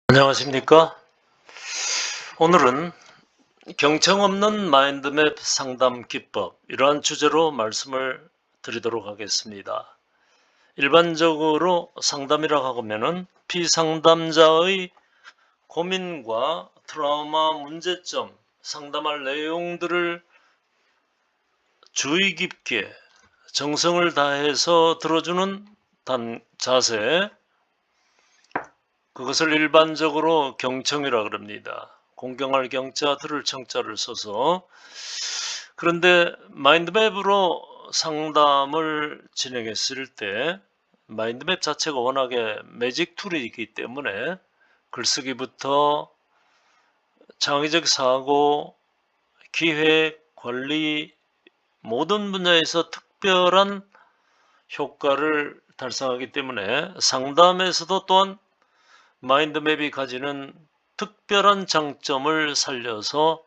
안녕하십니까? 오늘은 경청 없는 마인드맵 상담 기법 이러한 주제로 말씀을 드리도록 하겠습니다. 일반적으로 상담이라고 하면은 피상담자의 고민과 트라우마, 문제점, 상담할 내용들을 주의 깊게 정성을 다해서 들어주는 자세, 그것을 일반적으로 경청이라 그럽니다. 공경할 경자, 들을 청자를 써서. 그런데 마인드맵으로 상담을 진행했을 때 마인드맵 자체가 워낙에 매직 툴이기 때문에 글쓰기부터 창의적 사고, 기획, 관리 모든 분야에서 특별한 효과를 달성하기 때문에 상담에서도 또한 마인드맵이 가지는 특별한 장점을 살려서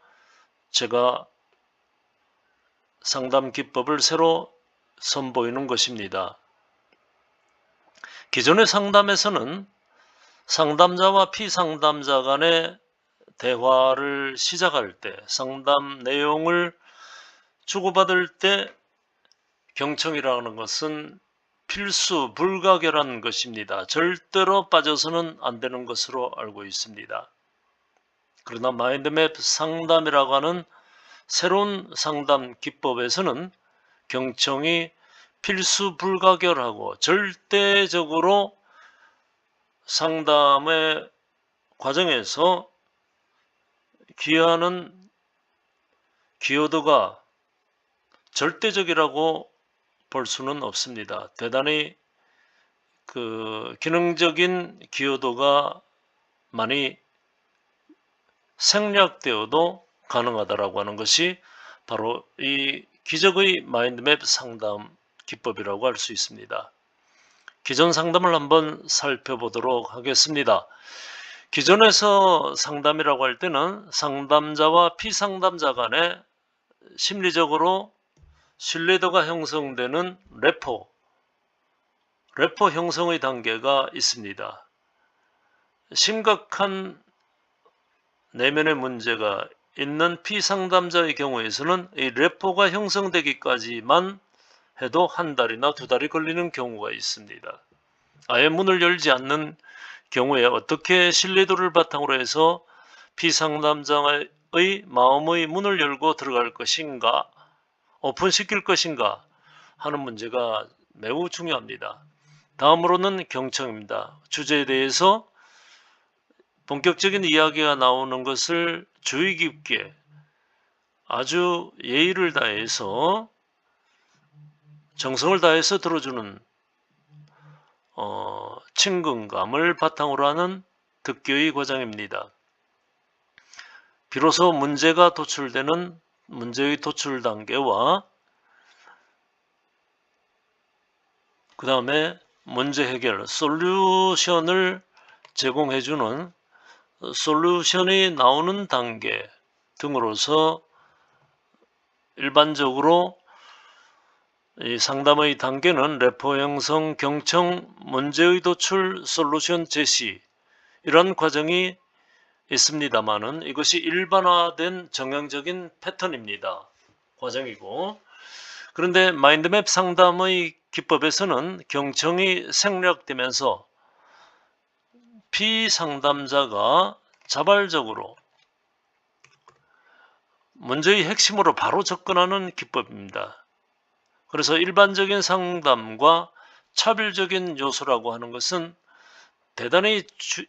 제가 상담 기법을 새로 선보이는 것입니다. 기존의 상담에서는 상담자와 피상담자 간의 대화를 시작할 때, 상담 내용을 주고받을 때 경청이라는 것은 필수 불가결한 것입니다. 절대로 빠져서는 안 되는 것으로 알고 있습니다. 그러나 마인드맵 상담이라고 하는 새로운 상담 기법에서는 경청이 필수 불가결하고 절대적으로 상담의 과정에서 기여하는 기여도가 절대적이라고 볼 수는 없습니다. 대단히 기능적인 기여도가 많이 생략되어도 가능하다라고 하는 것이 바로 이 기적의 마인드맵 상담 기법이라고 할 수 있습니다. 기존 상담을 한번 살펴보도록 하겠습니다. 기존에서 상담이라고 할 때는 상담자와 피상담자 간에 심리적으로 신뢰도가 형성되는 레포 형성의 단계가 있습니다. 심각한 내면의 문제가 있는 피상담자의 경우에서는 이 레포가 형성되기까지만 해도 한 달이나 두 달이 걸리는 경우가 있습니다. 아예 문을 열지 않는 경우에 어떻게 신뢰도를 바탕으로 해서 피상담자의 마음의 문을 열고 들어갈 것인가, 오픈시킬 것인가 하는 문제가 매우 중요합니다. 다음으로는 경청입니다. 주제에 대해서 본격적인 이야기가 나오는 것을 주의 깊게 아주 예의를 다해서 정성을 다해서 들어주는 친근감을 바탕으로 하는 듣기의 과정입니다. 비로소 문제가 도출되는 문제의 도출 단계와 그 다음에 문제 해결, 솔루션을 제공해주는 솔루션이 나오는 단계 등으로서 일반적으로 이 상담의 단계는 레포 형성, 경청, 문제의 도출, 솔루션 제시 이런 과정이 있습니다만은 이것이 일반화된 정형적인 패턴입니다. 과정이고, 그런데 마인드맵 상담의 기법에서는 경청이 생략되면서 피상담자가 자발적으로 문제의 핵심으로 바로 접근하는 기법입니다. 그래서 일반적인 상담과 차별적인 요소라고 하는 것은 대단히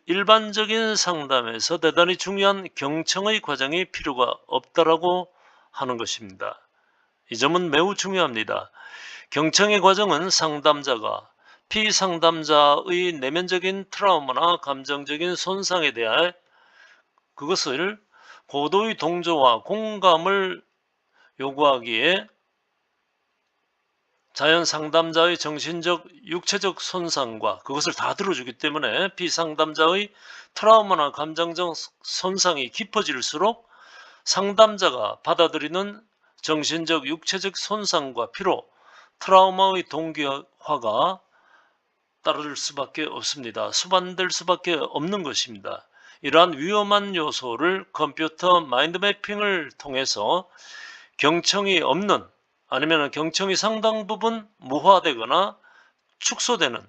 일반적인 상담에서 대단히 중요한 경청의 과정이 필요가 없다라고 하는 것입니다. 이 점은 매우 중요합니다. 경청의 과정은 상담자가 피상담자의 내면적인 트라우마나 감정적인 손상에 대해 그것을 고도의 동조와 공감을 요구하기에 자연 상담자의 정신적, 육체적 손상과 그것을 다 들어주기 때문에 피상담자의 트라우마나 감정적 손상이 깊어질수록 상담자가 받아들이는 정신적, 육체적 손상과 피로, 트라우마의 동기화가 따를 수밖에 없습니다. 수반될 수밖에 없는 것입니다. 이러한 위험한 요소를 컴퓨터 마인드매핑을 통해서 경청이 없는, 아니면 경청이 상당 부분 무화되거나 축소되는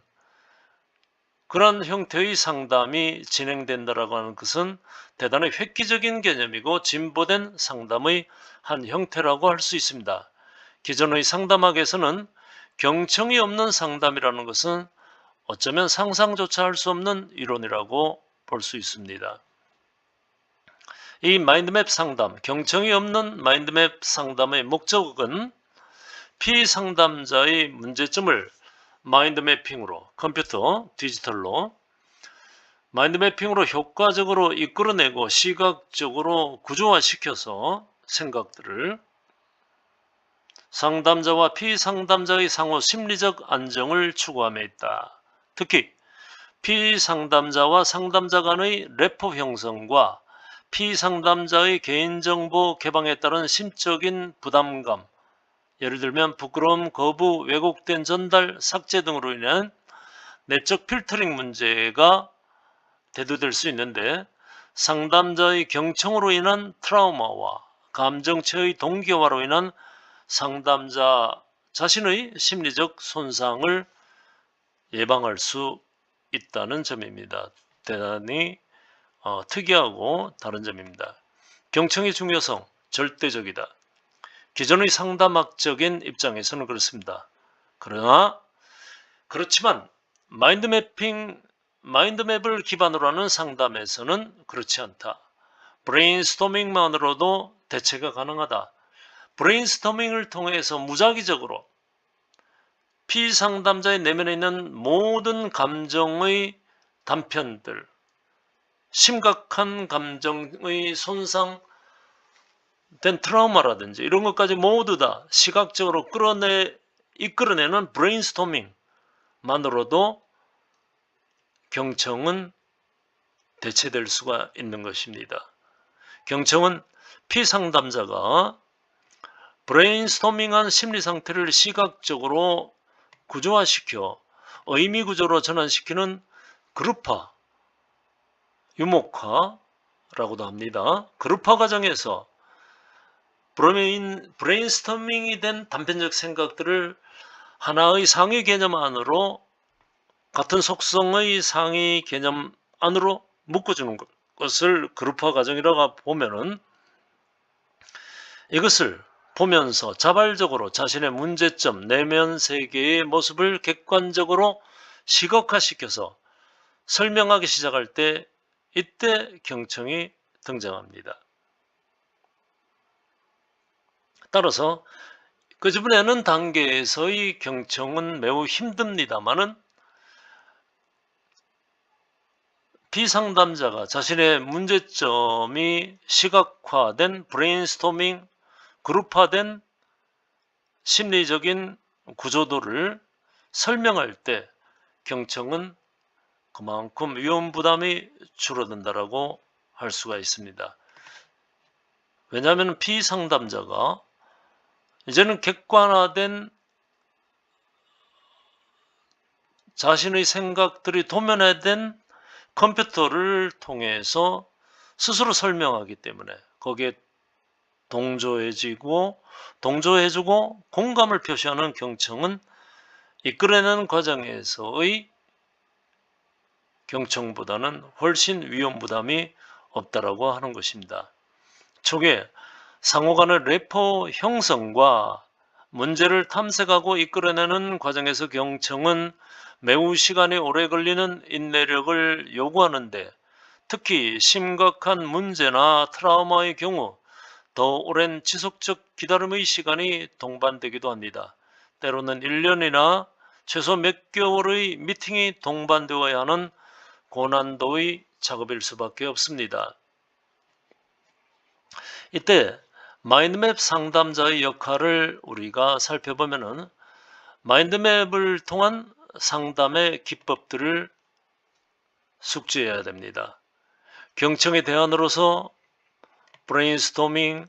그런 형태의 상담이 진행된다라고 하는 것은 대단히 획기적인 개념이고 진보된 상담의 한 형태라고 할 수 있습니다. 기존의 상담학에서는 경청이 없는 상담이라는 것은 어쩌면 상상조차 할 수 없는 이론이라고 볼 수 있습니다. 이 마인드맵 상담, 경청이 없는 마인드맵 상담의 목적은 피상담자의 문제점을 마인드매핑으로, 컴퓨터, 디지털로 마인드매핑으로 효과적으로 이끌어내고 시각적으로 구조화시켜서 생각들을 상담자와 피상담자의 상호 심리적 안정을 추구함에 있다. 특히 피상담자와 상담자 간의 래포 형성과 피상담자의 개인정보 개방에 따른 심적인 부담감, 예를 들면 부끄러움, 거부, 왜곡된 전달, 삭제 등으로 인한 내적 필터링 문제가 대두될 수 있는데, 상담자의 경청으로 인한 트라우마와 감정체의 동기화로 인한 상담자 자신의 심리적 손상을 예방할 수 있다는 점입니다. 대단히 특이하고 다른 점입니다. 경청의 중요성, 절대적이다. 기존의 상담학적인 입장에서는 그렇습니다. 그렇지만 마인드맵을 기반으로 하는 상담에서는 그렇지 않다. 브레인스토밍만으로도 대체가 가능하다. 브레인스토밍을 통해서 무작위적으로 피상담자의 내면에 있는 모든 감정의 단편들, 심각한 감정의 손상된 트라우마라든지 이런 것까지 모두 다 시각적으로 이끌어내는 브레인스토밍만으로도 경청은 대체될 수가 있는 것입니다. 경청은 피상담자가 브레인스토밍한 심리 상태를 시각적으로 구조화시켜 의미 구조로 전환시키는 그룹화, 유목화라고도 합니다. 그룹화 과정에서 브레인스토밍이 된 단편적 생각들을 하나의 상위 개념 안으로, 같은 속성의 상위 개념 안으로 묶어주는 것을 그룹화 과정이라고 보면은, 이것을 보면서 자발적으로 자신의 문제점, 내면 세계의 모습을 객관적으로 시각화시켜서 설명하기 시작할 때, 이때 경청이 등장합니다. 따라서 끄집어내는 단계에서의 경청은 매우 힘듭니다만은, 피상담자가 자신의 문제점이 시각화된 브레인스토밍, 그룹화된 심리적인 구조도를 설명할 때 경청은 그만큼 위험 부담이 줄어든다라고 할 수가 있습니다. 왜냐하면 피상담자가 이제는 객관화된 자신의 생각들이 도면화된 컴퓨터를 통해서 스스로 설명하기 때문에 거기에 동조해주고 공감을 표시하는 경청은 이끌어내는 과정에서의 경청보다는 훨씬 위험 부담이 없다라고 하는 것입니다. 초기에 상호 간의 래퍼 형성과 문제를 탐색하고 이끌어내는 과정에서 경청은 매우 시간이 오래 걸리는 인내력을 요구하는데, 특히 심각한 문제나 트라우마의 경우 더 오랜 지속적 기다림의 시간이 동반되기도 합니다. 때로는 1년이나 최소 몇 개월의 미팅이 동반되어야 하는 고난도의 작업일 수밖에 없습니다. 이때 마인드맵 상담자의 역할을 우리가 살펴보면은, 마인드맵을 통한 상담의 기법들을 숙지해야 됩니다. 경청의 대안으로서 브레인스토밍,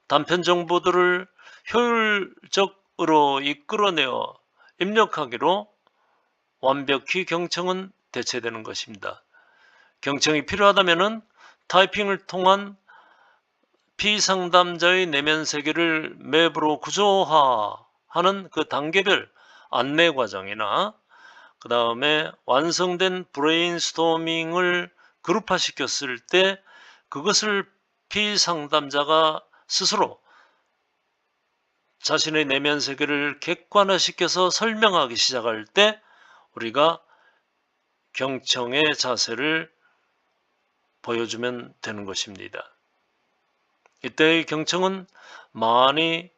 단편 정보들을 효율적으로 이끌어내어 입력하기로 완벽히 경청은 대체되는 것입니다. 경청이 필요하다면은 타이핑을 통한 피상담자의 내면 세계를 맵으로 구조화하는 그 단계별 안내 과정이나 그 다음에 완성된 브레인스토밍을 그룹화시켰을 때 그것을 피상담자가 스스로 자신의 내면 세계를 객관화시켜서 설명하기 시작할 때 우리가 경청의 자세를 보여주면 되는 것입니다. 이때의 경청은 많이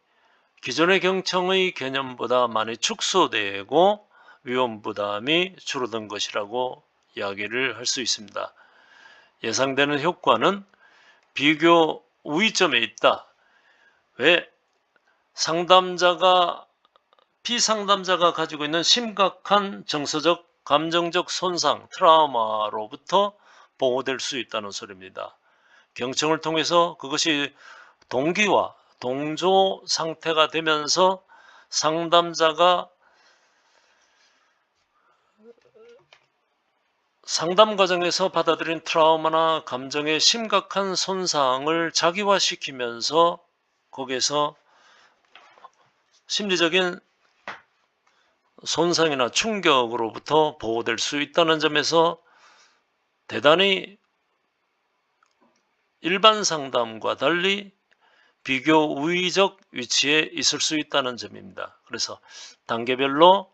기존의 경청의 개념보다 많이 축소되고 위험 부담이 줄어든 것이라고 이야기를 할 수 있습니다. 예상되는 효과는 비교 우위점에 있다. 왜? 피상담자가 가지고 있는 심각한 정서적, 감정적 손상, 트라우마로부터 보호될 수 있다는 소리입니다. 경청을 통해서 그것이 동기화, 동조 상태가 되면서 상담자가 상담 과정에서 받아들인 트라우마나 감정의 심각한 손상을 자기화시키면서 거기에서 심리적인 손상이나 충격으로부터 보호될 수 있다는 점에서 대단히 일반 상담과 달리 비교 우위적 위치에 있을 수 있다는 점입니다. 그래서 단계별로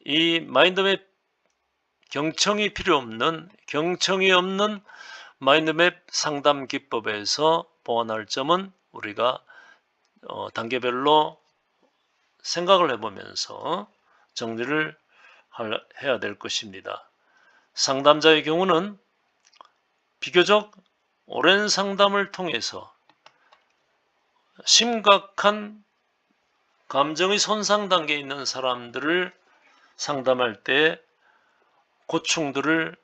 이 마인드맵 경청이 없는 마인드맵 상담 기법에서 보완할 점은 우리가 단계별로 생각을 해보면서 정리를 해야 될 것입니다. 상담자의 경우는 비교적 오랜 상담을 통해서 심각한 감정의 손상 단계에 있는 사람들을 상담할 때 고충들을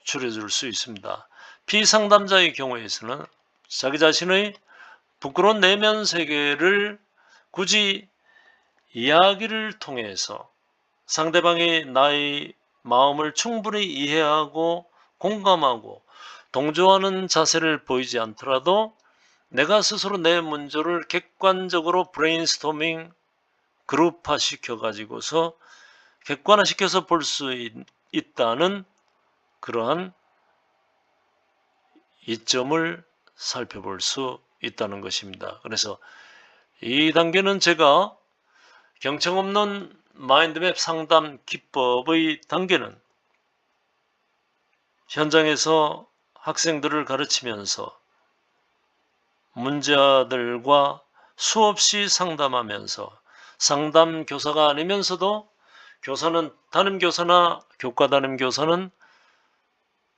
줄여줄 수 있습니다. 피상담자의 경우에서는 자기 자신의 부끄러운 내면 세계를 굳이 이야기를 통해서 상대방의 나의 마음을 충분히 이해하고 공감하고 동조하는 자세를 보이지 않더라도 내가 스스로 내 문제를 객관적으로 브레인스토밍 그룹화 시켜가지고서 객관화시켜서 볼 수 있다는 그러한 이점을 살펴볼 수 있다는 것입니다. 그래서 이 단계는 제가 경청 없는 마인드맵 상담 기법의 단계는 현장에서 학생들을 가르치면서 문제아들과 수없이 상담하면서 상담 교사가 아니면서도 담임교사나 교과 담임교사는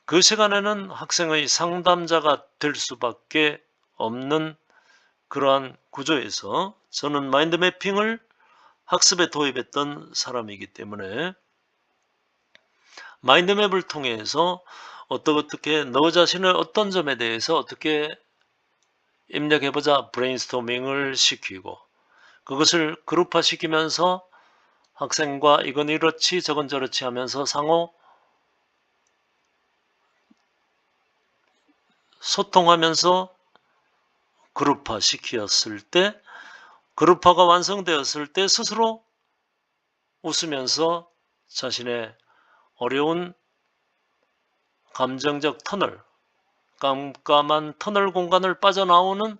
그 시간에는 학생의 상담자가 될 수밖에 없는 그러한 구조에서 저는 마인드 매핑을 학습에 도입했던 사람이기 때문에 마인드맵을 통해서 어떻게 너 자신의 어떤 점에 대해서 어떻게 입력해보자 브레인스토밍을 시키고 그것을 그룹화시키면서 학생과 이건 이렇지 저건 저렇지 하면서 상호 소통하면서 그룹화시켰을 때 그룹화가 완성되었을 때 스스로 웃으면서 자신의 어려운 감정적 터널, 깜깜한 터널 공간을 빠져나오는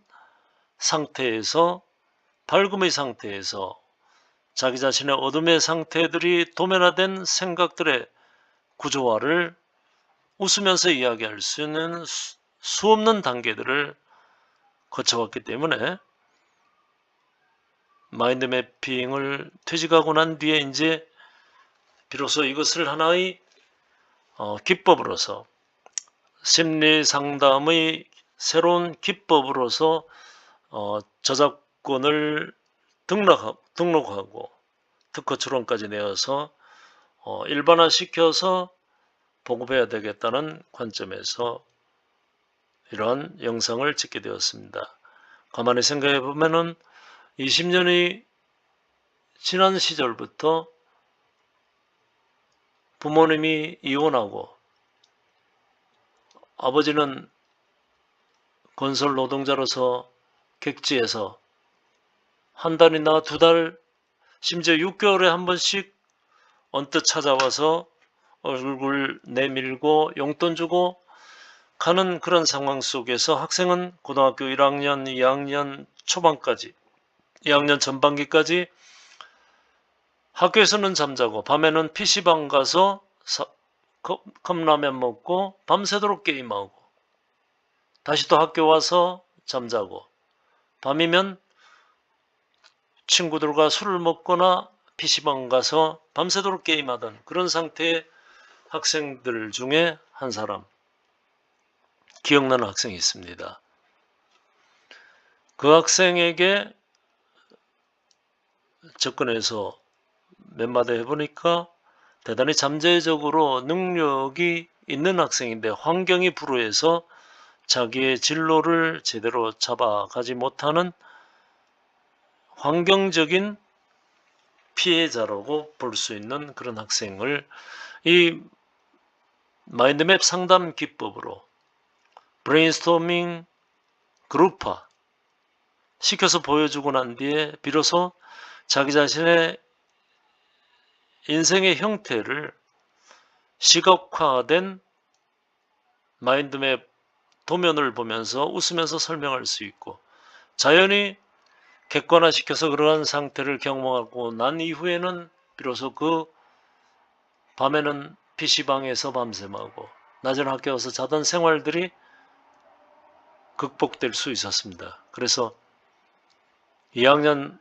상태에서 밝음의 상태에서 자기 자신의 어둠의 상태들이 도면화된 생각들의 구조화를 웃으면서 이야기할 수 있는 수없는 단계들을 거쳐왔기 때문에 마인드 매핑을 퇴직하고 난 뒤에 이제 비로소 이것을 하나의 기법으로서 심리 상담의 새로운 기법으로서 저작권을 등록하고 특허 출원까지 내어서 일반화시켜서 보급해야 되겠다는 관점에서 이러한 영상을 찍게 되었습니다. 가만히 생각해 보면은 20년이 지난 시절부터 부모님이 이혼하고 아버지는 건설 노동자로서 객지에서 한 달이나 두 달, 심지어 6개월에 한 번씩 언뜻 찾아와서 얼굴 내밀고 용돈 주고 가는 그런 상황 속에서 학생은 고등학교 1학년, 2학년 초반까지, 2학년 전반기까지 학교에서는 잠자고 밤에는 PC방 가서 컵라면 먹고 밤새도록 게임하고 다시 또 학교 와서 잠자고 밤이면 친구들과 술을 먹거나 PC방 가서 밤새도록 게임하던 그런 상태의 학생들 중에 한 사람, 기억나는 학생이 있습니다. 그 학생에게 접근해서 몇 마디 해보니까 대단히 잠재적으로 능력이 있는 학생인데 환경이 불우해서 자기의 진로를 제대로 잡아가지 못하는 환경적인 피해자라고 볼 수 있는 그런 학생을 이 마인드맵 상담 기법으로 브레인스토밍 그룹화 시켜서 보여주고 난 뒤에 비로소 자기 자신의 인생의 형태를 시각화된 마인드맵 도면을 보면서 웃으면서 설명할 수 있고 자연히 객관화시켜서 그러한 상태를 경험하고 난 이후에는 비로소 그 밤에는 PC방에서 밤샘하고 낮에는 학교 와서 자던 생활들이 극복될 수 있었습니다. 그래서 2학년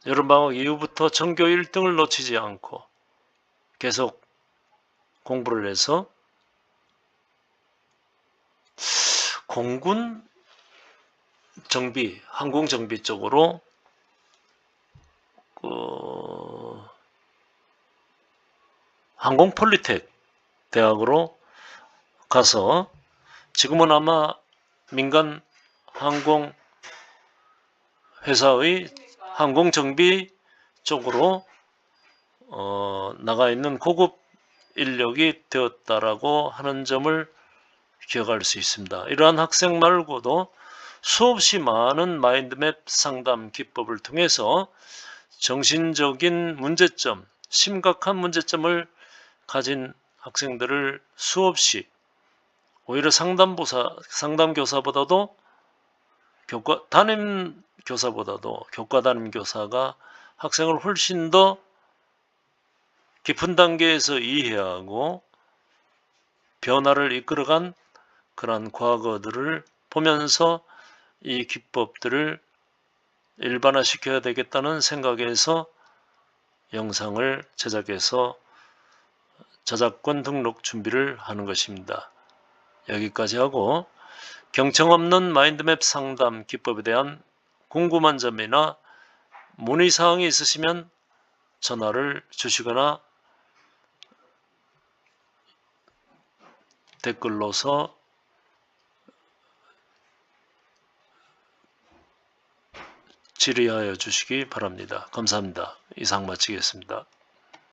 여름방학 이후부터 전교 1등을 놓치지 않고 계속 공부를 해서 공군 정비, 항공정비 쪽으로 항공폴리텍 대학으로 가서 지금은 아마 민간 항공 회사의 항공정비 쪽으로 나가 있는 고급 인력이 되었다라고 하는 점을 기억할 수 있습니다. 이러한 학생 말고도 수없이 많은 마인드맵 상담 기법을 통해서 정신적인 문제점, 심각한 문제점을 가진 학생들을 수없이 오히려 상담교사보다도 교과 담임교사가 학생을 훨씬 더 깊은 단계에서 이해하고 변화를 이끌어간 그러한 과거들을 보면서 이 기법들을 일반화시켜야 되겠다는 생각에서 영상을 제작해서 저작권 등록 준비를 하는 것입니다. 여기까지 하고 경청 없는 마인드맵 상담 기법에 대한 궁금한 점이나 문의사항이 있으시면 전화를 주시거나 댓글로서 질의하여 주시기 바랍니다. 감사합니다. 이상 마치겠습니다.